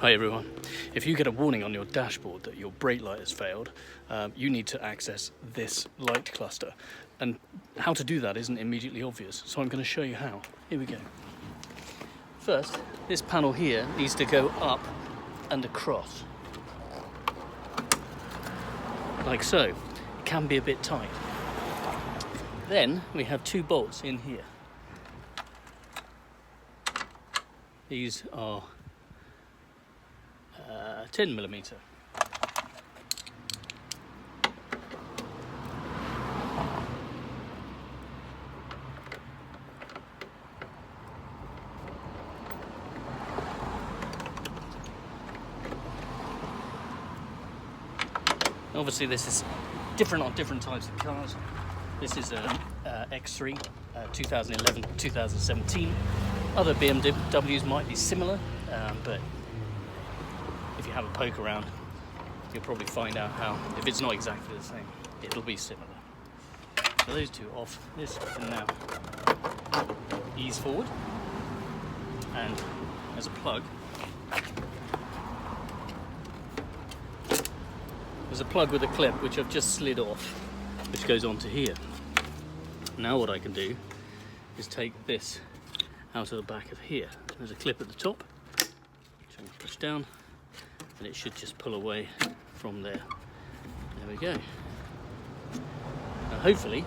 Hi everyone. If you get a warning on your dashboard that your brake light has failed, you need to access this light cluster. And how to do that isn't immediately obvious, so I'm going to show you how. Here we go. First, this panel here needs to go up and across. Like so. It can be a bit tight. Then we have two bolts in here. These are 10mm. Obviously this is different on different types of cars. This is a X3 2011-2017. Other BMWs might be similar, but if you have a poke around, you'll probably find out how, if it's not exactly the same, it'll be similar. So those two off, this can now ease forward, and as a plug, there's a plug with a clip which I've just slid off, which goes onto here. Now what I can do is take this out of the back of here. There's a clip at the top, which I'm going to push down, and it should just pull away from there. There we go. Now hopefully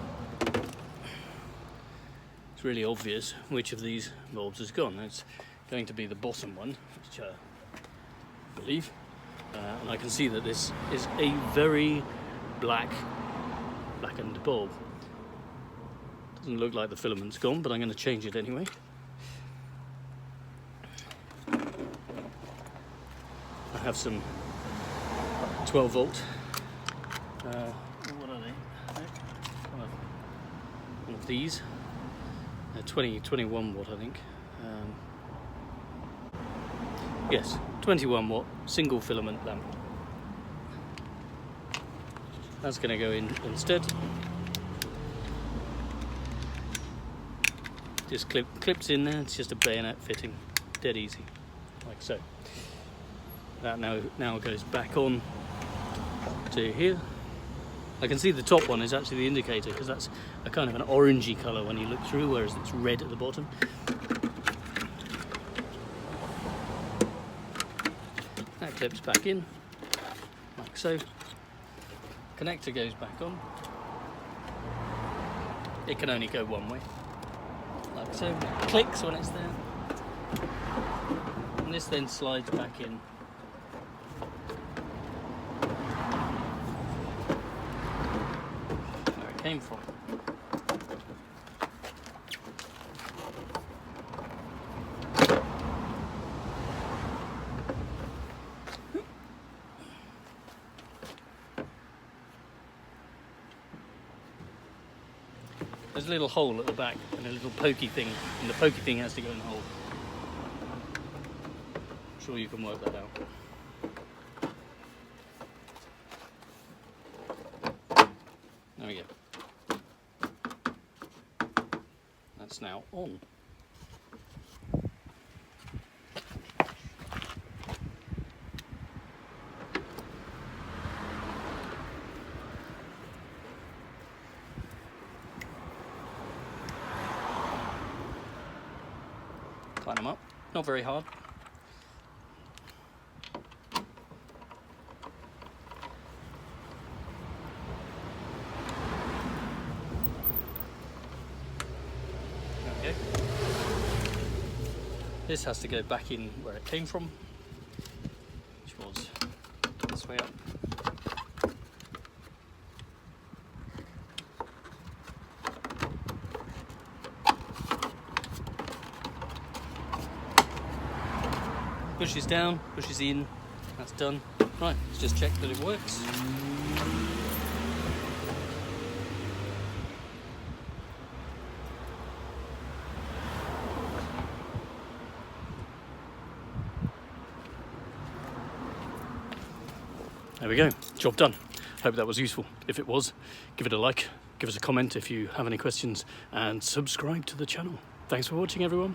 it's really obvious which of these bulbs has gone. It's going to be the bottom one, which I believe, and I can see that this is a very blackened bulb. Doesn't look like the filament's gone, but I'm going to change it anyway. I have some 12 volt, what are they? One of these, 21 watt I think. Yes, 21 watt single filament lamp. That's going to go in instead. Just clips in there, it's just a bayonet fitting, dead easy, like so. That now goes back on to here. I can see the top one is actually the indicator, because that's a kind of an orangey colour when you look through, whereas it's red at the bottom. That clips back in, like so. Connector goes back on. It can only go one way, like so. It clicks when it's there. And this then slides back in. Where it came from. There's a little hole at the back and a little pokey thing, and the pokey thing has to go in the hole. I'm sure you can work that out. There we go. That's now on. Line them up, not very hard. There we go. This has to go back in where it came from, which was this way up. Pushes down, pushes in, that's done. Right, let's just check that it works. There we go, job done. Hope that was useful. If it was, give it a like, give us a comment if you have any questions, and subscribe to the channel. Thanks for watching, everyone.